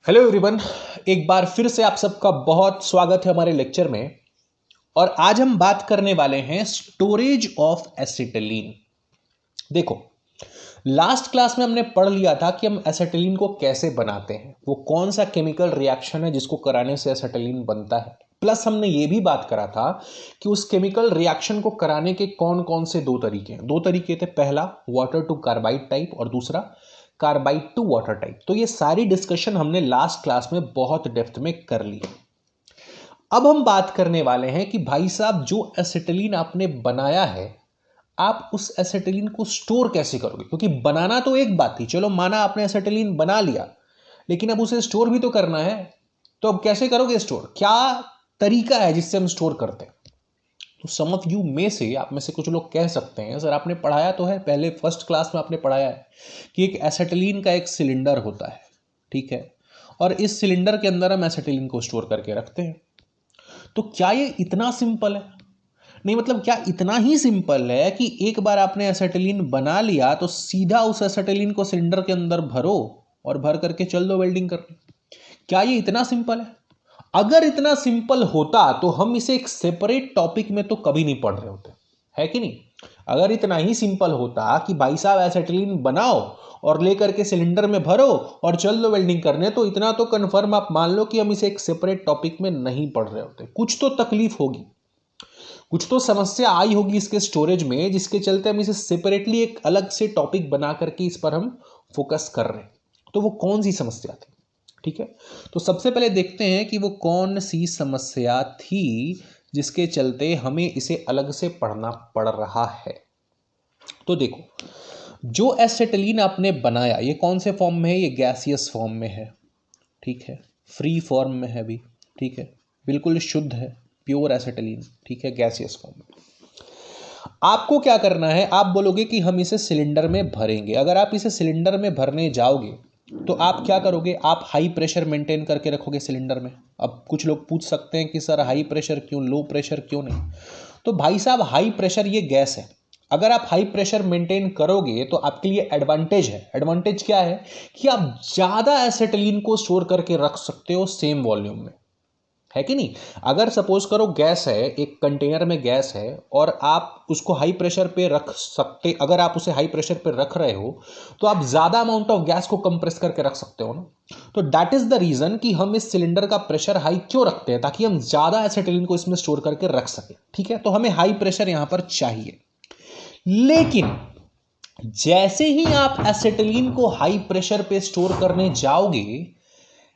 Hello everyone. एक बार फिर से आप सबका बहुत स्वागत है हमारे लेक्चर में। और आज हम बात करने वाले हैं स्टोरेज ऑफ एसिटिलीन। देखो, लास्ट क्लास में हमने पढ़ लिया था कि हम एसिटिलीन को कैसे बनाते हैं, वो कौन सा केमिकल रिएक्शन है जिसको कराने से एसिटिलीन बनता है। प्लस हमने ये भी बात करा था कि उस केमिकल रिएक्शन को कराने के कौन कौन से दो तरीके हैं। दो तरीके थे, पहला वाटर टू कार्बाइड टाइप और दूसरा कार्बाइड टू वाटर टाइप। तो ये सारी डिस्कशन हमने लास्ट क्लास में बहुत डेप्थ में कर ली। अब हम बात करने वाले हैं कि भाई साहब, जो एसिटिलीन आपने बनाया है, आप उस एसिटिलीन को स्टोर कैसे करोगे। क्योंकि बनाना तो एक बात थी, चलो माना आपने एसिटिलीन बना लिया, लेकिन अब उसे स्टोर भी तो करना है। तो अब कैसे करोगे स्टोर, क्या तरीका है जिससे हम स्टोर करते हैं। तो सम ऑफ यू में से, आप में से कुछ लोग कह सकते हैं, सर आपने पढ़ाया तो है, पहले फर्स्ट क्लास में आपने पढ़ाया है कि एक एसिटिलीन का एक सिलेंडर होता है, ठीक है, और इस सिलेंडर के अंदर हम एसिटिलीन को स्टोर करके रखते हैं। तो क्या ये इतना सिंपल है? नहीं, मतलब क्या इतना ही सिंपल है कि एक बार आपने एसिटिलीन बना लिया तो सीधा उस एसिटिलीन को सिलेंडर के अंदर भरो और भर करके चल दो वेल्डिंग करने? क्या ये इतना सिंपल है? अगर इतना सिंपल होता तो हम इसे एक सेपरेट टॉपिक में तो कभी नहीं पढ़ रहे होते, है कि नहीं। अगर इतना ही सिंपल होता कि भाई साहब एसिटिलीन बनाओ और लेकर के सिलेंडर में भरो और चल दो वेल्डिंग करने, तो इतना तो कंफर्म आप मान लो कि हम इसे एक सेपरेट टॉपिक में नहीं पढ़ रहे होते। कुछ तो तकलीफ होगी, कुछ तो समस्या आई होगी इसके स्टोरेज में, जिसके चलते हम इसे सेपरेटली एक अलग से टॉपिक बना करके इस पर हम फोकस कर रहे हैं। तो वो कौन सी समस्या थी, ठीक है। तो सबसे पहले देखते हैं कि वो कौन सी समस्या थी जिसके चलते हमें इसे अलग से पढ़ना पड़ रहा है। तो देखो, जो एसिटिलीन आपने बनाया ये कौन से फॉर्म में है, ये गैसियस फॉर्म में है, ठीक है, फ्री फॉर्म में है भी, ठीक है, बिल्कुल शुद्ध है, प्योर एसिटिलीन, ठीक है, गैसियस फॉर्म में। आपको क्या करना है, आप बोलोगे कि हम इसे सिलेंडर में भरेंगे। अगर आप इसे सिलेंडर में भरने जाओगे तो आप क्या करोगे, आप हाई प्रेशर मेंटेन करके रखोगे सिलेंडर में। अब कुछ लोग पूछ सकते हैं कि सर हाई प्रेशर क्यों, लो प्रेशर क्यों नहीं। तो भाई साहब, हाई प्रेशर ये गैस है, अगर आप हाई प्रेशर मेंटेन करोगे तो आपके लिए एडवांटेज है। एडवांटेज क्या है कि आप ज़्यादा एसिटिलीन को स्टोर करके रख सकते हो सेम वॉल्यूम में, है कि नहीं। अगर सपोज करो गैस है, एक कंटेनर में गैस है और आप उसको हाई प्रेशर पे रख सकते, अगर आप उसे हाई प्रेशर पे रख रहे हो तो आप ज़्यादा अमाउंट ऑफ गैस को कंप्रेस करके रख सकते हो ना। तो दैट इज़ द रीज़न कि हम इस सिलेंडर का प्रेशर हाई क्यों रखते हैं, ताकि हम ज़्यादा एसिटिलीन को इसमें स्टोर करके रख सकें, ठीक है। तो हमें हाई प्रेशर यहां पर चाहिए। लेकिन जैसे ही आप एसिटिलीन को हाई प्रेशर पे स्टोर करने जाओगे,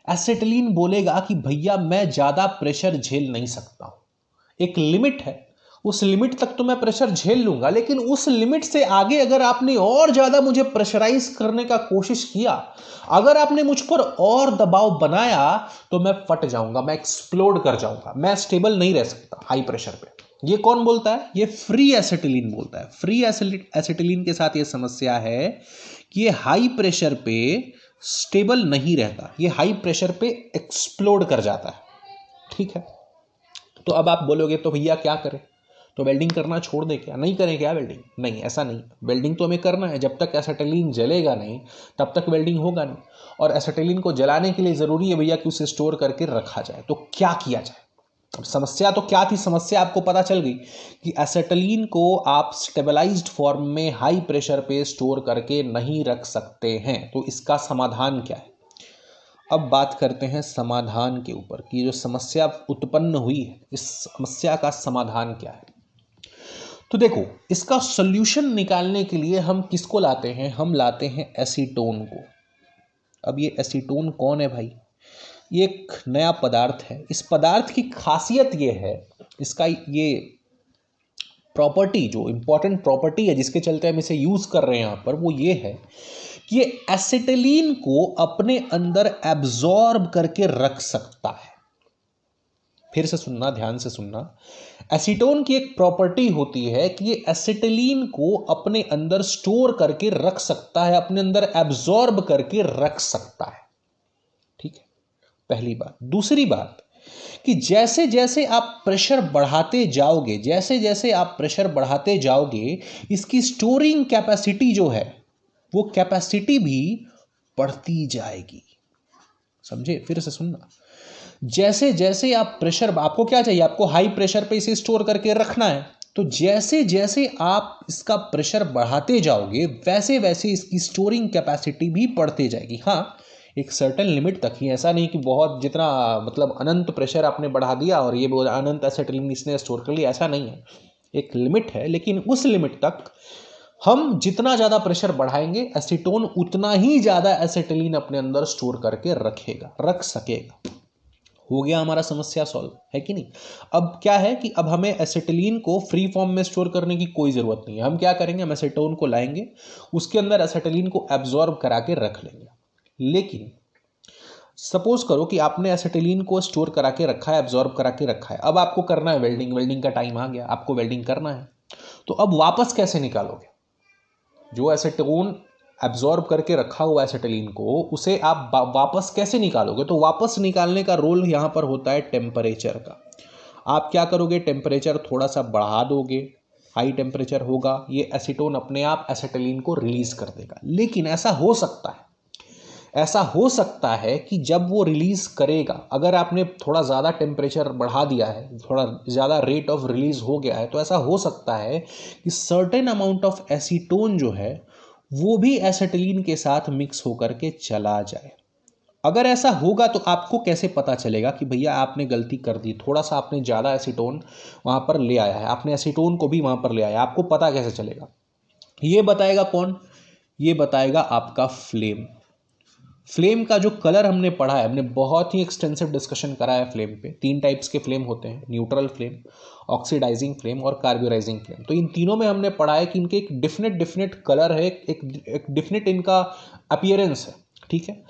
एसिटिलीन बोलेगा कि भैया मैं ज़्यादा प्रेशर झेल नहीं सकता हूं। एक लिमिट है, उस लिमिट तक तो मैं प्रेशर झेल लूंगा, लेकिन उस लिमिट से आगे अगर आपने और ज़्यादा मुझे प्रेशराइज करने का कोशिश किया, अगर आपने मुझ पर और दबाव बनाया, तो मैं फट जाऊंगा, मैं एक्सप्लोड कर जाऊंगा, मैं स्टेबल नहीं रह सकता हाई प्रेशर पे। ये कौन बोलता है? ये फ्री एसिटिलीन बोलता है। फ्री एसिटिलीन के साथ ये समस्या है कि ये हाई प्रेशर पे स्टेबल नहीं रहता, ये हाई प्रेशर पे एक्सप्लोड कर जाता है, ठीक है। तो अब आप बोलोगे तो भैया क्या करें, तो वेल्डिंग करना छोड़ दें क्या, नहीं करें क्या वेल्डिंग? नहीं, ऐसा नहीं, वेल्डिंग तो हमें करना है। जब तक एसिटिलीन जलेगा नहीं तब तक वेल्डिंग होगा नहीं, और एसिटिलीन को जलाने के लिए ज़रूरी है भैया कि उसे स्टोर करके रखा जाए। तो क्या किया जाए? अब समस्या तो क्या थी, समस्या आपको पता चल गई कि एसिटिलीन को आप स्टेबलाइज्ड फॉर्म में हाई प्रेशर पे स्टोर करके नहीं रख सकते हैं। तो इसका समाधान क्या है? अब बात करते हैं समाधान के ऊपर कि जो समस्या उत्पन्न हुई है, इस समस्या का समाधान क्या है। तो देखो, इसका सॉल्यूशन निकालने के लिए हम किसको लाते हैं? हम लाते हैं एसीटोन को। अब ये एसीटोन कौन है भाई? ये एक नया पदार्थ है। इस पदार्थ की खासियत ये है, इसका ये प्रॉपर्टी, जो इंपॉर्टेंट प्रॉपर्टी है जिसके चलते हम इसे यूज कर रहे हैं यहाँ पर, वो ये है कि ये एसिटिलीन को अपने अंदर एब्जॉर्ब करके रख सकता है। फिर से सुनना, ध्यान से सुनना। एसीटोन की एक प्रॉपर्टी होती है कि ये एसिटिलीन को अपने अंदर स्टोर करके रख सकता है, अपने अंदर एब्जॉर्ब करके रख सकता है, ठीक है, पहली बात। दूसरी बात कि जैसे जैसे आप प्रेशर बढ़ाते जाओगे, जैसे जैसे आप प्रेशर बढ़ाते जाओगे, इसकी स्टोरिंग कैपेसिटी जो है, वो कैपेसिटी भी बढ़ती जाएगी। समझे? फिर से सुनना, जैसे जैसे आप प्रेशर, आपको क्या चाहिए, आपको हाई प्रेशर पे इसे स्टोर करके रखना है, तो जैसे जैसे आप इसका प्रेशर बढ़ाते जाओगे वैसे वैसे इसकी स्टोरिंग कैपेसिटी भी बढ़ती जाएगी। हाँ, एक सर्टेन लिमिट तक ही, ऐसा नहीं कि बहुत जितना मतलब अनंत प्रेशर आपने बढ़ा दिया और ये अनंत एसिटिलीन इसने स्टोर कर लिया, ऐसा नहीं है। एक लिमिट है, लेकिन उस लिमिट तक हम जितना ज़्यादा प्रेशर बढ़ाएंगे एसीटोन उतना ही ज़्यादा एसिटिलीन अपने अंदर स्टोर करके रख सकेगा। हो गया हमारा समस्या सॉल्व, है कि नहीं? अब क्या है कि अब हमें एसिटिलीन को फ्री फॉर्म में स्टोर करने की कोई ज़रूरत नहीं है। हम क्या करेंगे, हम एसीटोन को लाएंगे, उसके अंदर एसिटिलीन को एब्जॉर्ब करा के रख लेंगे। लेकिन सपोज करो कि आपने एसिटिलीन को स्टोर करा के रखा है, एब्जॉर्ब करा के रखा है, अब आपको करना है वेल्डिंग का टाइम आ गया, आपको वेल्डिंग करना है, तो अब वापस कैसे निकालोगे? जो एसीटोन एब्जॉर्ब करके रखा हुआ एसिटिलीन को, उसे आप वापस कैसे निकालोगे? तो वापस निकालने का रोल यहां पर होता है टेम्परेचर का। आप क्या करोगे, टेम्परेचर थोड़ा सा बढ़ा दोगे, हाई टेम्परेचर होगा, ये एसीटोन अपने आप एसिटिलीन को रिलीज कर देगा। लेकिन ऐसा हो सकता है कि जब वो रिलीज करेगा, अगर आपने थोड़ा ज़्यादा टेम्परेचर बढ़ा दिया है, थोड़ा ज़्यादा रेट ऑफ रिलीज हो गया है, तो ऐसा हो सकता है कि सर्टेन अमाउंट ऑफ एसीटोन जो है वो भी एसिटिलीन के साथ मिक्स होकर के चला जाए। अगर ऐसा होगा तो आपको कैसे पता चलेगा कि भैया आपने गलती कर दी, थोड़ा सा आपने ज़्यादा एसीटोन वहाँ पर ले आया है, आपने एसीटोन को भी वहाँ पर ले आया, आपको पता कैसे चलेगा? ये बताएगा कौन? ये बताएगा आपका फ्लेम। फ्लेम का जो कलर हमने पढ़ा है, हमने बहुत ही एक्सटेंसिव डिस्कशन करा है फ्लेम पे। 3 टाइप्स के फ्लेम होते हैं, न्यूट्रल फ्लेम, ऑक्सीडाइजिंग फ्लेम और कार्बोराइजिंग फ्लेम। तो इन तीनों में हमने पढ़ा है कि इनके एक डिफिनेट कलर है, एक डिफिनेट इनका अपीयरेंस है, ठीक है?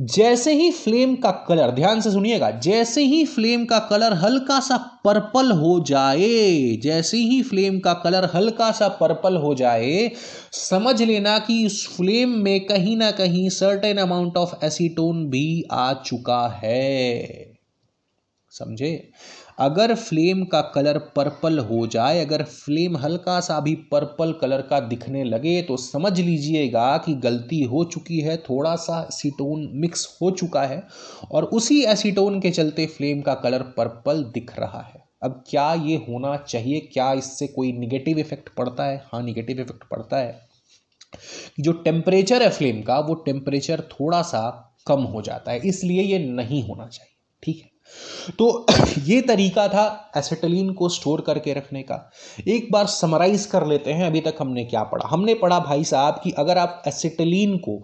जैसे ही फ्लेम का कलर, ध्यान से सुनिएगा, जैसे ही फ्लेम का कलर हल्का सा पर्पल हो जाए, जैसे ही फ्लेम का कलर हल्का सा पर्पल हो जाए, समझ लेना कि उस फ्लेम में कहीं ना कहीं सर्टेन अमाउंट ऑफ एसीटोन भी आ चुका है। समझे? अगर फ्लेम का कलर पर्पल हो जाए, अगर फ्लेम हल्का सा भी पर्पल कलर का दिखने लगे, तो समझ लीजिएगा कि गलती हो चुकी है, थोड़ा सा एसीटोन मिक्स हो चुका है और उसी एसीटोन के चलते फ्लेम का कलर पर्पल दिख रहा है। अब क्या ये होना चाहिए? क्या इससे कोई निगेटिव इफेक्ट पड़ता है? हाँ, निगेटिव इफेक्ट पड़ता है। जो टेम्परेचर है फ्लेम का, वो टेम्परेचर थोड़ा सा कम हो जाता है, इसलिए ये नहीं होना चाहिए, ठीक है? तो ये तरीका था एसिटिलीन को स्टोर करके रखने का। एक बार समराइज कर लेते हैं अभी तक हमने क्या पढ़ा। हमने पढ़ा भाई साहब कि अगर आप एसिटिलीन को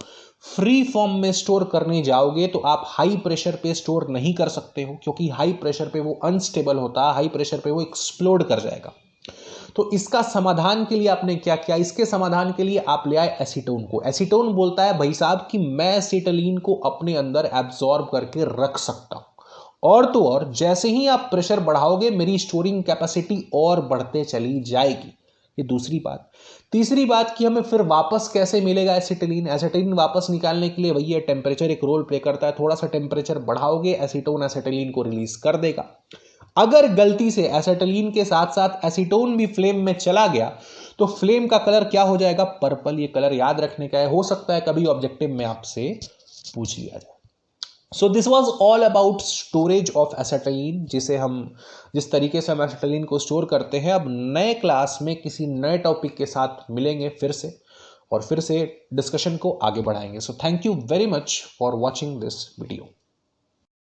फ्री फॉर्म में स्टोर करने जाओगे तो आप हाई प्रेशर पे स्टोर नहीं कर सकते हो, क्योंकि हाई प्रेशर पे वो अनस्टेबल होता है, हाई प्रेशर पे वो एक्सप्लोड कर जाएगा। तो इसका समाधान के लिए आपने क्या किया? इसके समाधान के लिए आप ले आए एसीटोन को। एसीटोन बोलता है भाई साहब कि मैं एसिटिलीन को अपने अंदर एब्जॉर्ब करके रख सकता हूं, और तो और जैसे ही आप प्रेशर बढ़ाओगे मेरी स्टोरिंग कैपेसिटी और बढ़ते चली जाएगी। ये दूसरी बात। तीसरी बात कि हमें फिर वापस कैसे मिलेगा एसिटिलीन? एसिटिलीन वापस निकालने के लिए भैया टेम्परेचर एक रोल प्ले करता है, थोड़ा सा टेम्परेचर बढ़ाओगे एसीटोन एसिटिलीन को रिलीज कर देगा। अगर गलती से एसिटिलीन के साथ साथ एसीटोन भी फ्लेम में चला गया तो फ्लेम का कलर क्या हो जाएगा? पर्पल। ये कलर याद रखने का है, हो सकता है कभी ऑब्जेक्टिव में आपसे पूछ लिया जाए। So this was all about storage of acetylene, जिस तरीके से हम एसिटिलीन को स्टोर करते हैं। अब नए क्लास में किसी नए टॉपिक के साथ मिलेंगे फिर से, और फिर से डिस्कशन को आगे बढ़ाएंगे। So thank you very much for watching this video.